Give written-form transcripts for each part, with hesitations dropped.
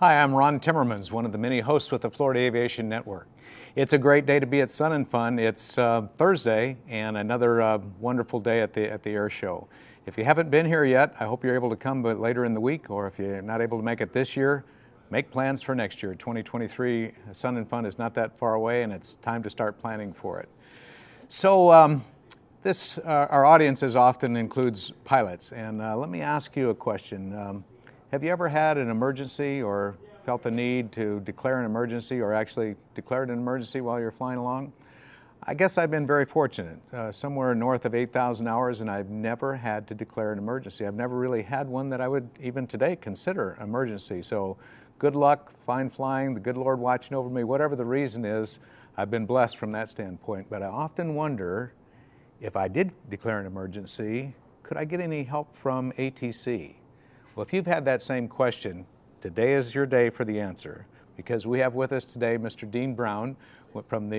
Hi, I'm Ron Timmermans, one of the many hosts with the Florida Aviation Network. It's a great day to be at Sun and Fun. It's Thursday and another wonderful day at the air show. If you haven't been here yet, I hope you're able to come later in the week, or if you're not able to make it this year, make plans for next year. 2023 Sun and Fun is not that far away, and it's time to start planning for it. So our audience often includes pilots, and let me ask you a question. Have you ever had an emergency or felt the need to declare an emergency or actually declared an emergency while you're flying along? I guess I've been very fortunate, somewhere north of 8,000 hours, and I've never had to declare an emergency. I've never really had one that I would even today consider emergency. So good luck, fine flying, the good Lord watching over me, whatever the reason is, I've been blessed from that standpoint. But I often wonder, if I did declare an emergency, could I get any help from ATC? Well, if you've had that same question, today is your day for the answer, because we have with us today Mr. Dean Brown.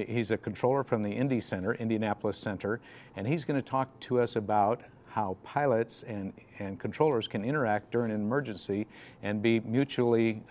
He's a controller from the Indy Center, Indianapolis Center, and he's going to talk to us about how pilots and controllers can interact during an emergency and be mutually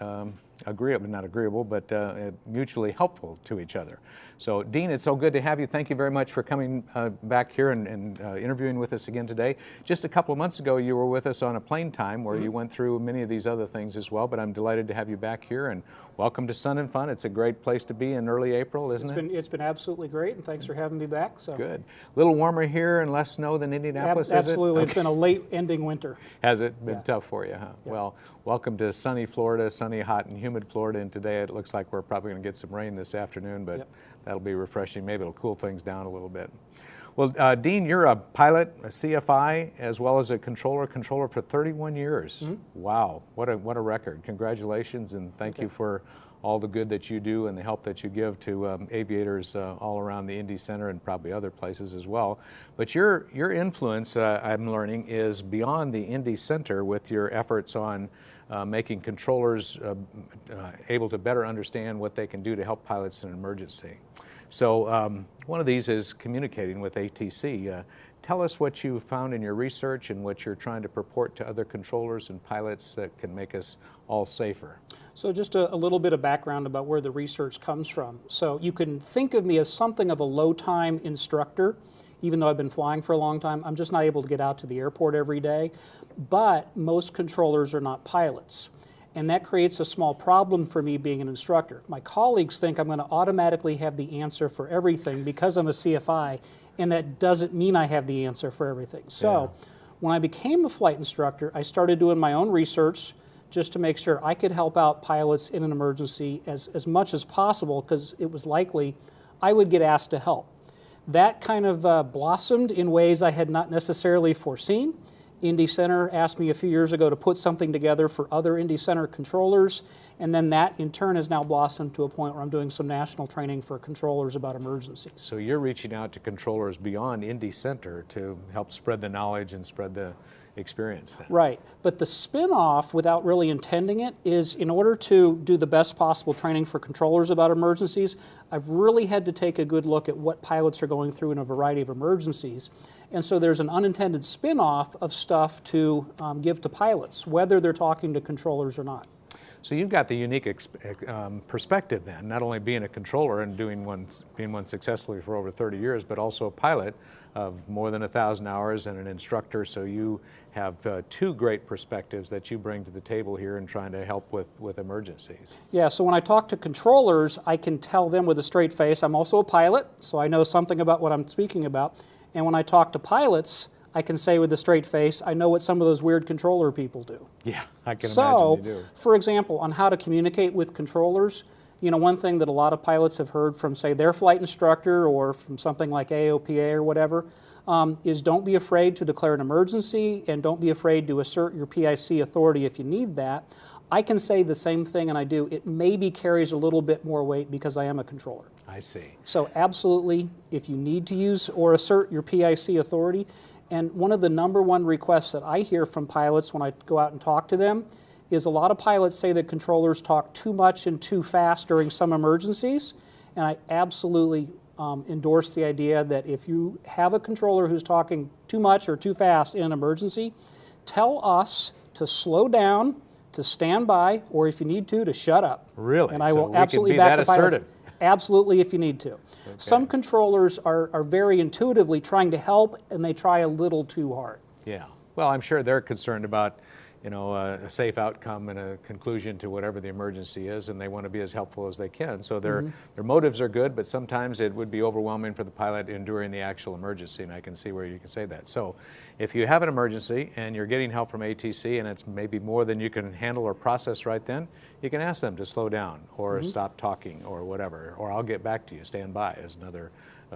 mutually helpful to each other. So, Dean, it's so good to have you. Thank you very much for coming back here and interviewing with us again today. Just a couple of months ago, you were with us on a plane time where you went through many of these other things as well, but I'm delighted to have you back here, and welcome to Sun and Fun. It's a great place to be in early April, isn't it? It's been absolutely great, and thanks for having me back. So. Good. A little warmer here and less snow than Indianapolis, absolutely. Is it? It's been a late ending winter. Has it been tough for you, huh? Yeah. Well, welcome to sunny Florida, sunny, hot, and humid Florida, and today it looks like we're probably going to get some rain this afternoon, but that'll be refreshing. Maybe it'll cool things down a little bit. Well, Dean, you're a pilot, a CFI, as well as a controller for 31 years. Mm-hmm. Wow, what a record. Congratulations, and thank you for all the good that you do and the help that you give to aviators all around the Indy Center and probably other places as well. But your influence, I'm learning, is beyond the Indy Center with your efforts on making controllers able to better understand what they can do to help pilots in an emergency. So one of these is communicating with ATC. Tell us what you found in your research and what you're trying to purport to other controllers and pilots that can make us all safer. So just a little bit of background about where the research comes from. So you can think of me as something of a low-time instructor. Even though I've been flying for a long time, I'm just not able to get out to the airport every day. But most controllers are not pilots. And that creates a small problem for me being an instructor. My colleagues think I'm going to automatically have the answer for everything because I'm a CFI, and that doesn't mean I have the answer for everything. So when I became a flight instructor, I started doing my own research just to make sure I could help out pilots in an emergency as much as possible, because it was likely I would get asked to help. That kind of blossomed in ways I had not necessarily foreseen. Indy Center asked me a few years ago to put something together for other Indy Center controllers, and then that in turn has now blossomed to a point where I'm doing some national training for controllers about emergencies. So you're reaching out to controllers beyond Indy Center to help spread the knowledge and spread the experience then. Right, but the spin-off, without really intending it, is in order to do the best possible training for controllers about emergencies, I've really had to take a good look at what pilots are going through in a variety of emergencies. And so there's an unintended spin-off of stuff to give to pilots, whether they're talking to controllers or not. So you've got the unique perspective then, not only being a controller and being one successfully for over 30 years, but also a pilot of more than 1,000 hours and an instructor. So you have two great perspectives that you bring to the table here in trying to help with emergencies. Yeah, so when I talk to controllers, I can tell them with a straight face, I'm also a pilot, so I know something about what I'm speaking about. And when I talk to pilots, I can say with a straight face, I know what some of those weird controller people do. Yeah, I can imagine you do. So, for example, on how to communicate with controllers, one thing that a lot of pilots have heard from, say, their flight instructor or from something like AOPA or whatever, is don't be afraid to declare an emergency and don't be afraid to assert your PIC authority if you need that. I can say the same thing, and I do. It maybe carries a little bit more weight because I am a controller. I see. So absolutely, if you need to use or assert your PIC authority, and one of the number one requests that I hear from pilots when I go out and talk to them is a lot of pilots say that controllers talk too much and too fast during some emergencies, and I absolutely endorse the idea that if you have a controller who's talking too much or too fast in an emergency, tell us to slow down, to stand by, or if you need to shut up. Really? And I So will we can absolutely be back that the pilots. assertive. Absolutely, if you need to. Some controllers are very intuitively trying to help, and they try a little too hard. Yeah. Well, I'm sure they're concerned about, a safe outcome and a conclusion to whatever the emergency is, and they want to be as helpful as they can. So their motives are good, but sometimes it would be overwhelming for the pilot enduring the actual emergency, and I can see where you can say that. So if you have an emergency and you're getting help from ATC and it's maybe more than you can handle or process right then, you can ask them to slow down or stop talking or whatever, or I'll get back to you. Stand by is another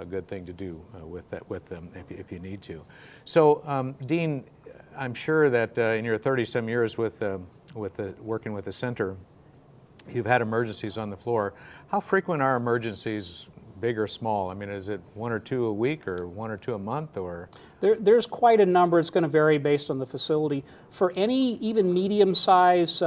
good thing to do with them if you need to. So Dean, I'm sure that in your 30-some years working with the center, you've had emergencies on the floor. How frequent are emergencies, big or small? I mean, is it 1 or 2 a week or 1 or 2 a month, or? There's quite a number. It's going to vary based on the facility. For any even medium-sized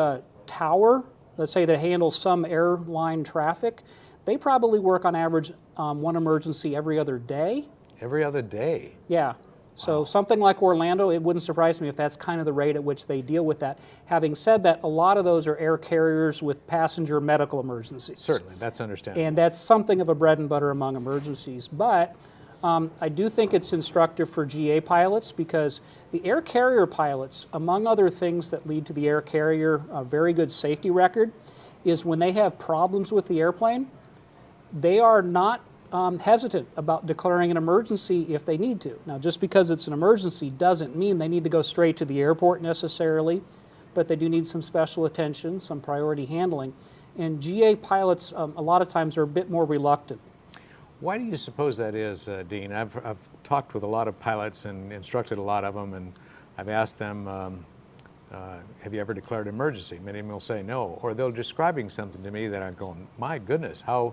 tower, let's say that handles some airline traffic, they probably work on average one emergency every other day. Every other day? Yeah. So something like Orlando, it wouldn't surprise me if that's kind of the rate at which they deal with that. Having said that, a lot of those are air carriers with passenger medical emergencies. Certainly, that's understandable. And that's something of a bread and butter among emergencies. But I do think it's instructive for GA pilots, because the air carrier pilots, among other things that lead to the air carrier a very good safety record, is when they have problems with the airplane, they are not hesitant about declaring an emergency if they need to. Now, just because it's an emergency doesn't mean they need to go straight to the airport necessarily, but they do need some special attention, some priority handling. And GA pilots a lot of times are a bit more reluctant. Why do you suppose that is, Dean? I've talked with a lot of pilots and instructed a lot of them, and I've asked them, have you ever declared an emergency? Many of them will say no, or they're describing something to me that I'm going, my goodness, how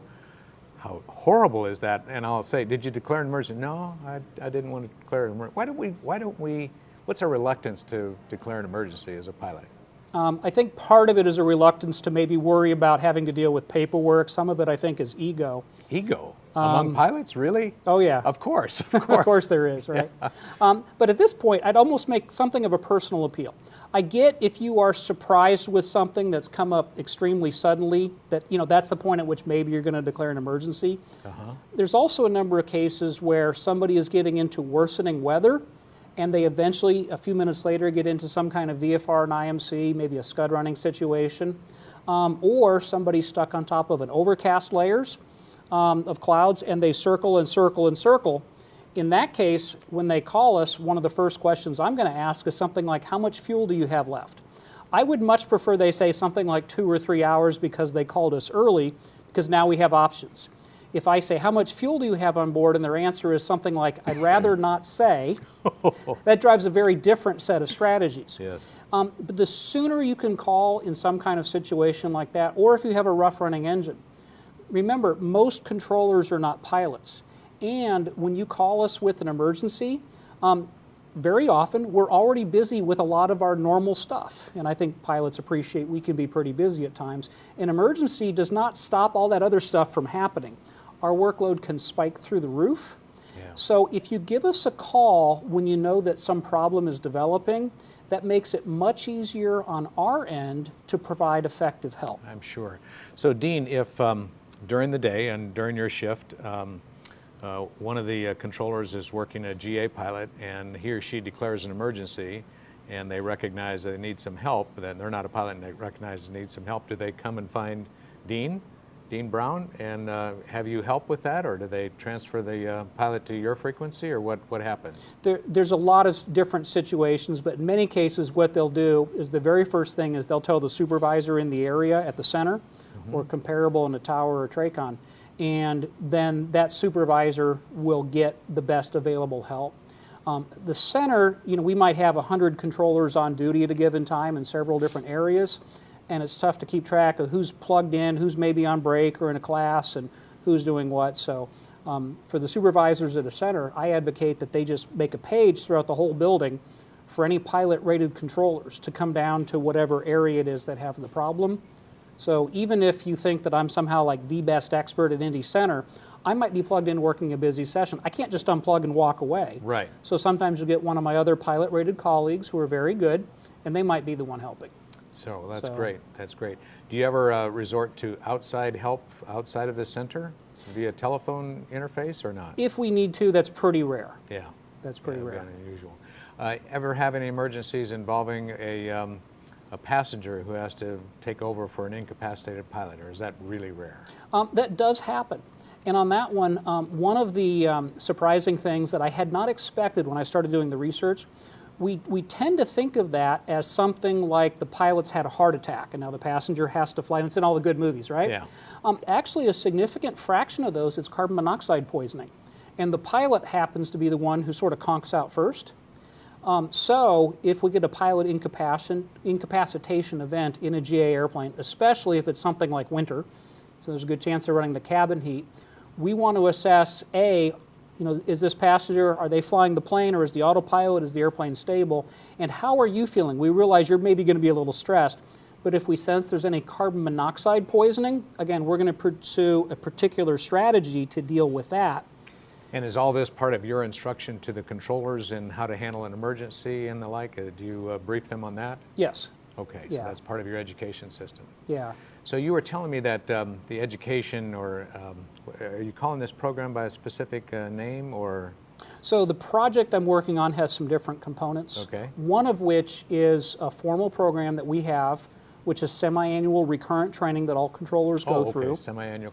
horrible is that? And I'll say, did you declare an emergency? No, I didn't want to declare an emergency. Why don't we, what's our reluctance to declare an emergency as a pilot? I think part of it is a reluctance to maybe worry about having to deal with paperwork. Some of it, I think, is ego. Ego? Among pilots, really? Oh, yeah. Of course. Of course there is, right? Yeah. But at this point, I'd almost make something of a personal appeal. I get if you are surprised with something that's come up extremely suddenly, that, that's the point at which maybe you're going to declare an emergency. There's also a number of cases where somebody is getting into worsening weather, and they eventually, a few minutes later, get into some kind of VFR and IMC, maybe a scud running situation, or somebody's stuck on top of an overcast layers of clouds, and they circle and circle and circle. In that case, when they call us, one of the first questions I'm going to ask is something like, how much fuel do you have left? I would much prefer they say something like 2 or 3 hours because they called us early, because now we have options. If I say, how much fuel do you have on board, and their answer is something like, I'd rather not say, that drives a very different set of strategies. Yes. But the sooner you can call in some kind of situation like that, or if you have a rough running engine, remember, most controllers are not pilots. And when you call us with an emergency, very often we're already busy with a lot of our normal stuff. And I think pilots appreciate we can be pretty busy at times. An emergency does not stop all that other stuff from happening. Our workload can spike through the roof. Yeah. So if you give us a call when you know that some problem is developing, that makes it much easier on our end to provide effective help. I'm sure. So Dean, if during the day and during your shift, one of the controllers is working a GA pilot, and he or she declares an emergency, and they recognize that they need some help, then they're not a pilot and they recognize they need some help, do they come and find Dean Brown, and have you help with that, or do they transfer the pilot to your frequency, or what happens? There's a lot of different situations, but in many cases what they'll do is the very first thing is they'll tell the supervisor in the area at the center, or comparable in a tower or TRACON, and then that supervisor will get the best available help. The center, we might have 100 controllers on duty at a given time in several different areas, and it's tough to keep track of who's plugged in, who's maybe on break or in a class, and who's doing what. So for the supervisors at a center, I advocate that they just make a page throughout the whole building for any pilot-rated controllers to come down to whatever area it is that have the problem. So even if you think that I'm somehow like the best expert at Indy Center, I might be plugged in working a busy session. I can't just unplug and walk away. Right. So sometimes you'll get one of my other pilot-rated colleagues who are very good, and they might be the one helping. So that's great. That's great. Do you ever resort to outside help outside of the center via telephone interface or not? If we need to, that's pretty rare. Yeah. That's pretty rare. Very unusual. Ever have any emergencies involving a passenger who has to take over for an incapacitated pilot, or is that really rare? That does happen. And on that one, one of the surprising things that I had not expected when I started doing the research, we tend to think of that as something like the pilot's had a heart attack and now the passenger has to fly, and it's in all the good movies, right? Yeah. Actually, a significant fraction of those is carbon monoxide poisoning. And the pilot happens to be the one who sort of conks out first. So if we get a pilot incapacitation event in a GA airplane, especially if it's something like winter, so there's a good chance they're running the cabin heat, we want to assess, is this passenger, are they flying the plane, or is the autopilot, is the airplane stable, and how are you feeling? We realize you're maybe going to be a little stressed, but if we sense there's any carbon monoxide poisoning, again, we're going to pursue a particular strategy to deal with that. And is all this part of your instruction to the controllers in how to handle an emergency and the like? Do you brief them on that? Yes. Okay, so Yeah. that's part of your education system. Yeah. So you were telling me that the education, or are you calling this program by a specific name, or? So the project I'm working on has some different components. Okay. One of which is a formal program that we have, which is semi-annual recurrent training that all controllers go through. Semi-annual.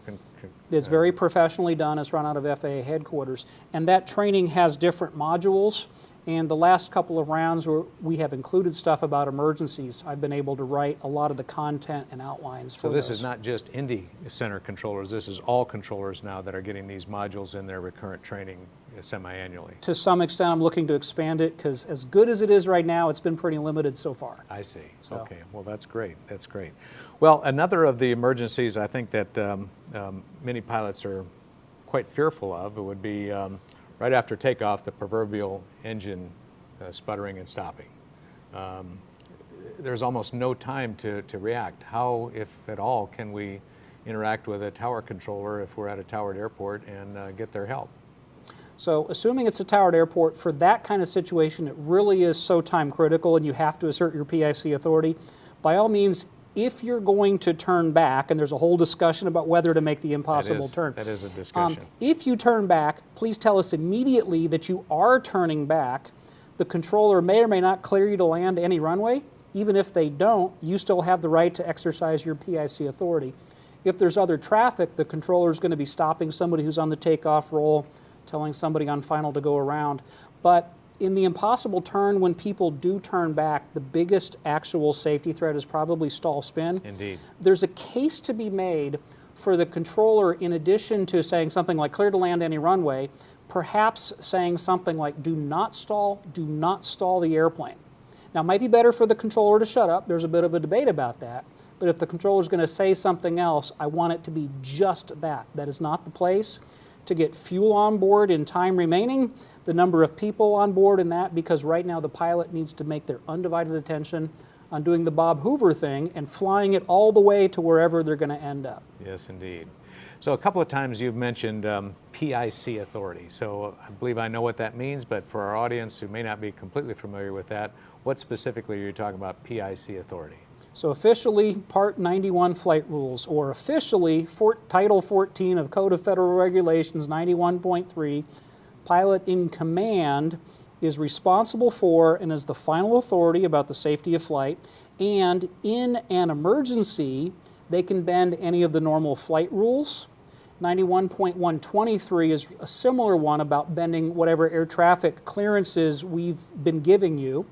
It's very professionally done. It's run out of FAA headquarters. And that training has different modules. And the last couple of rounds where we have included stuff about emergencies, I've been able to write a lot of the content and outlines for So this those. is not just Indy Center controllers, this is all controllers now that are getting these modules in their recurrent training semi-annually. To some extent, I'm looking to expand it because as good as it is right now, it's been pretty limited so far. I see. So. Okay. Well, that's great. That's great. Well, another of the emergencies I think that many pilots are quite fearful of, it would be right after takeoff, the proverbial engine sputtering and stopping. There's almost no time to react. How, if at all, can we interact with a tower controller if we're at a towered airport and get their help? So assuming it's a towered airport, for that kind of situation, it really is so time critical and you have to assert your PIC authority. By all means, if you're going to turn back, and there's a whole discussion about whether to make the impossible turn. That is a discussion. If you turn back, please tell us immediately that you are turning back. The controller may or may not clear you to land any runway. Even if they don't, you still have the right to exercise your PIC authority. If there's other traffic, the controller is going to be stopping somebody who's on the takeoff roll, telling somebody on final to go around. But in the impossible turn, when people do turn back, the biggest actual safety threat is probably stall spin. Indeed. There's a case to be made for the controller, in addition to saying something like clear to land any runway, perhaps saying something like do not stall the airplane. Now, it might be better for the controller to shut up. There's a bit of a debate about that. But if the controller is going to say something else, I want it to be just that. That is not the place to get fuel on board in time remaining, the number of people on board in that, because right now the pilot needs to make their undivided attention on doing the Bob Hoover thing and flying it all the way to wherever they're going to end up. Yes, indeed. So a couple of times you've mentioned PIC authority. So I believe I know what that means, but for our audience who may not be completely familiar with that, what specifically are you talking about PIC authority? So officially, Part 91 flight rules, or officially Title 14 of Code of Federal Regulations 91.3, pilot in command is responsible for and is the final authority about the safety of flight, and in an emergency, they can bend any of the normal flight rules. 91.123 is a similar one about bending whatever air traffic clearances we've been giving you.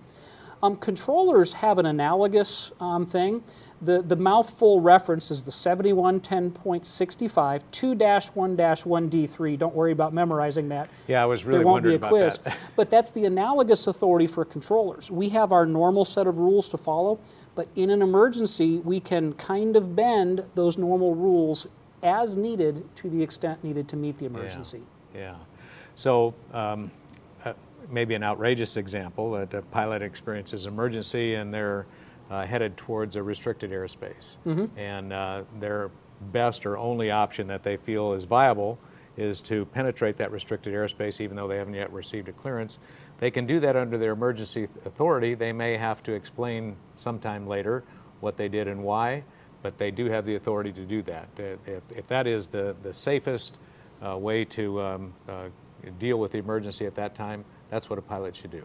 Controllers have an analogous thing. The mouthful reference is the 7110.65 2-1-1D3. Don't worry about memorizing that. Yeah, I was really there won't be wondering a about quiz. that. But that's the analogous authority for controllers. We have our normal set of rules to follow, but in an emergency, we can kind of bend those normal rules as needed to the extent needed to meet the emergency. Yeah. So maybe an outrageous example that a pilot experiences emergency and they're headed towards a restricted airspace. Mm-hmm. And their best or only option that they feel is viable is to penetrate that restricted airspace even though they haven't yet received a clearance. They can do that under their emergency authority. They may have to explain sometime later what they did and why, but they do have the authority to do that. If that is the safest way to deal with the emergency at that time, that's what a pilot should do,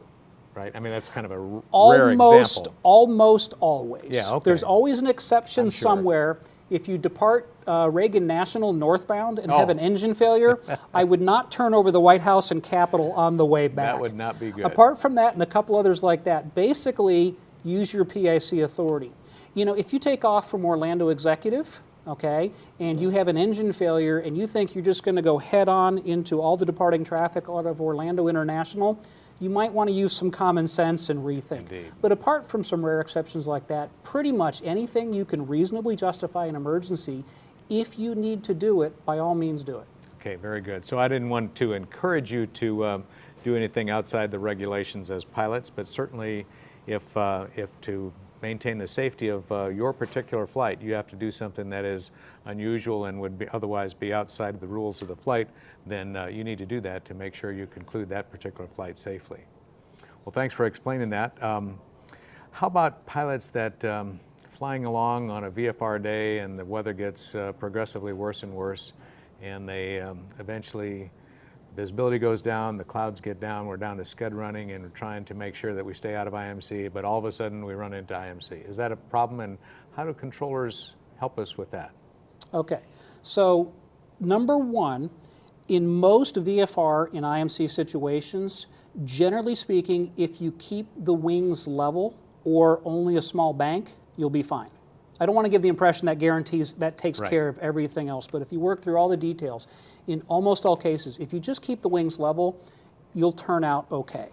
right? I mean, that's kind of a rare example. Almost always. Yeah, okay. There's always an exception I'm sure. somewhere. If you depart Reagan National northbound and have an engine failure, I would not turn over the White House and Capitol on the way back. That would not be good. Apart from that and a couple others like that, basically use your PIC authority. You know, if you take off from Orlando Executive, okay, and you have an engine failure and you think you're just going to go head on into all the departing traffic out of Orlando International, you might want to use some common sense and rethink. Indeed. But apart from some rare exceptions like that, pretty much anything you can reasonably justify an emergency, if you need to do it, by all means do it. Okay, very good. So I didn't want to encourage you to do anything outside the regulations as pilots, but certainly if to maintain the safety of your particular flight, you have to do something that is unusual and would otherwise be outside of the rules of the flight, then you need to do that to make sure you conclude that particular flight safely. Well, thanks for explaining that. How about pilots that flying along on a VFR day and the weather gets progressively worse and worse, and they eventually visibility goes down, the clouds get down, we're down to scud running and we're trying to make sure that we stay out of IMC, but all of a sudden we run into IMC. Is that a problem, and how do controllers help us with that? Okay, so number one, in most VFR and IMC situations, generally speaking, if you keep the wings level or only a small bank, you'll be fine. I don't want to give the impression that guarantees that takes Right. care of everything else, but if you work through all the details, in almost all cases, if you just keep the wings level, you'll turn out okay.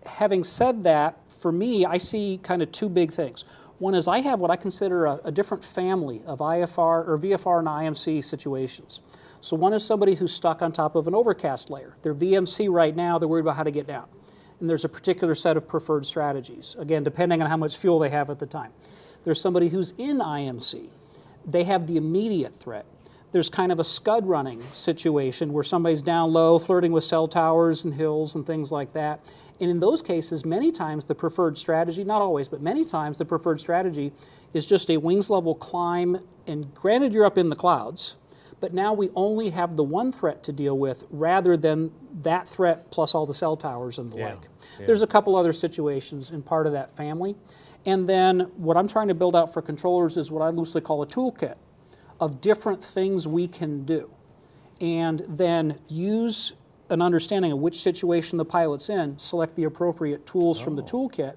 Having said that, for me, I see kind of two big things. One is I have what I consider a different family of IFR or VFR and IMC situations. So one is somebody who's stuck on top of an overcast layer. They're VMC right now, they're worried about how to get down. And there's a particular set of preferred strategies, again, depending on how much fuel they have at the time. There's somebody who's in IMC. They have the immediate threat. There's kind of a scud running situation where somebody's down low, flirting with cell towers and hills and things like that. And in those cases, many times the preferred strategy, not always, but many times the preferred strategy is just a wings level climb. And granted, you're up in the clouds, but now we only have the one threat to deal with rather than that threat plus all the cell towers and the like. Yeah. There's a couple other situations in part of that family. And then what I'm trying to build out for controllers is what I loosely call a toolkit of different things we can do. And then use an understanding of which situation the pilot's in, select the appropriate tools from the toolkit,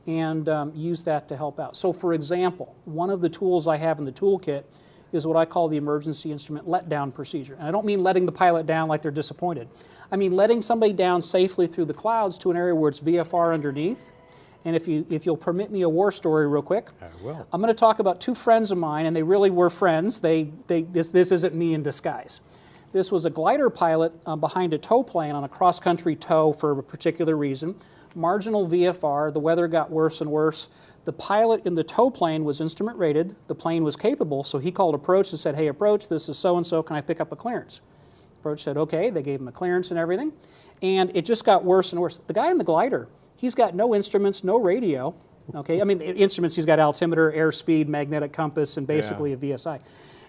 and use that to help out. So for example, one of the tools I have in the toolkit is what I call the emergency instrument letdown procedure. And I don't mean letting the pilot down like they're disappointed. I mean letting somebody down safely through the clouds to an area where it's VFR underneath. And if you'll permit me a war story real quick, I will. I'm going to talk about two friends of mine, and they really were friends. This isn't me in disguise. This was a glider pilot behind a tow plane on a cross-country tow for a particular reason. Marginal VFR, the weather got worse and worse. The pilot in the tow plane was instrument rated. The plane was capable, so he called approach and said, "Hey, approach, this is so-and-so, can I pick up a clearance?" Approach said, "Okay." They gave him a clearance and everything. And it just got worse and worse. The guy in the glider, he's got no instruments, no radio. Okay, I mean, the instruments, he's got altimeter, airspeed, magnetic compass, and basically a VSI.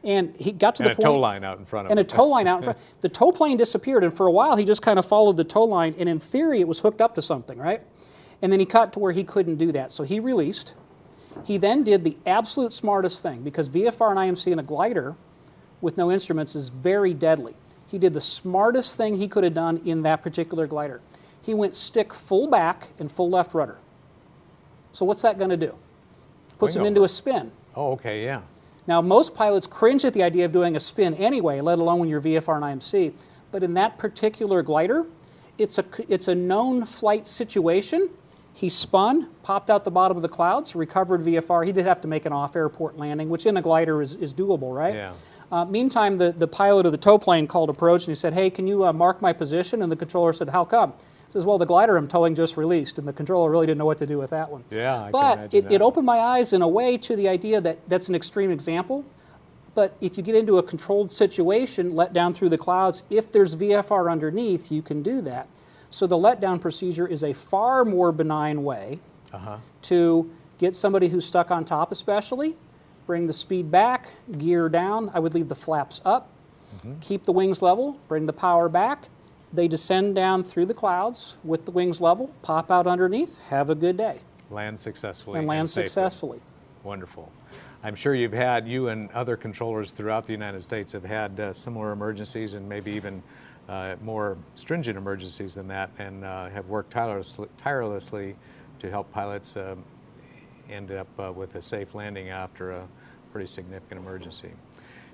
And he got to the point. And a tow line out in front of him. And a tow line out in front. The tow plane disappeared, and for a while he just kind of followed the tow line, and in theory it was hooked up to something, right? And then he got to where he couldn't do that, so he released. He then did the absolute smartest thing, because VFR and IMC in a glider with no instruments is very deadly. He did the smartest thing he could have done in that particular glider. He went stick full back and full left rudder. So what's that going to do? Puts him into a spin. Oh, okay, yeah. Now, most pilots cringe at the idea of doing a spin anyway, let alone when you're VFR and IMC. But in that particular glider, it's a known flight situation. He spun, popped out the bottom of the clouds, recovered VFR. He did have to make an off-airport landing, which in a glider is doable, right? Yeah. Meantime, the pilot of the tow plane called approach and he said, "Hey, can you mark my position?" And the controller said, "How come?" He says, "Well, the glider I'm towing just released," and the controller really didn't know what to do with that one. Yeah, I but can imagine it opened my eyes in a way to the idea that that's an extreme example. But if you get into a controlled situation, let down through the clouds, if there's VFR underneath, you can do that. So the letdown procedure is a far more benign way to Get somebody who's stuck on top especially, bring the speed back, gear down. I would leave the flaps up, keep the wings level, bring the power back. They descend down through the clouds with the wings level, pop out underneath, have a good day. Land successfully And land safely. successfully. Wonderful. I'm sure you and other controllers throughout the United States have had similar emergencies and maybe even more stringent emergencies than that, and have worked tirelessly to help pilots end up with a safe landing after a pretty significant emergency.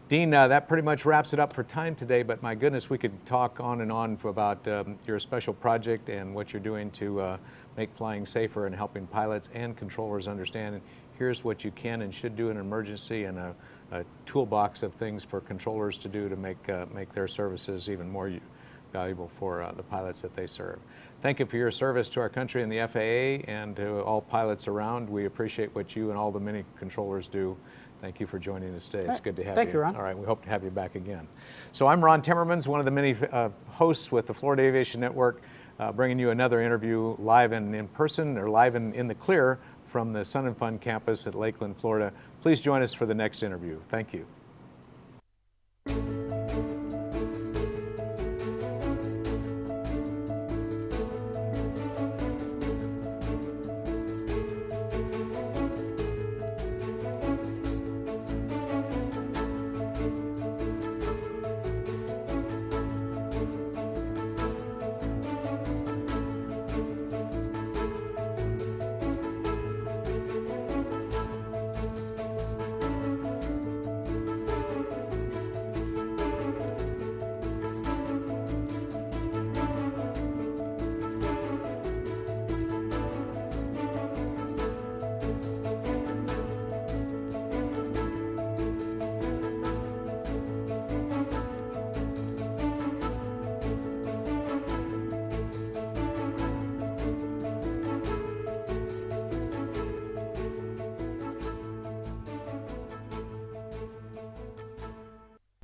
Dean, that pretty much wraps it up for time today, but my goodness, we could talk on and on about your special project and what you're doing to make flying safer and helping pilots and controllers understand here's what you can and should do in an emergency, and a toolbox of things for controllers to do to make their services even more valuable for the pilots that they serve. Thank you for your service to our country and the FAA and to all pilots around. We appreciate what you and all the many controllers do. Thank you for joining us today. It's good to have you. Thank you, Ron. All right, we hope to have you back again. So I'm Ron Timmermans, one of the many hosts with the Florida Aviation Network, bringing you another interview live and in person, or live in the clear from the Sun and Fun campus at Lakeland, Florida. Please join us for the next interview. Thank you.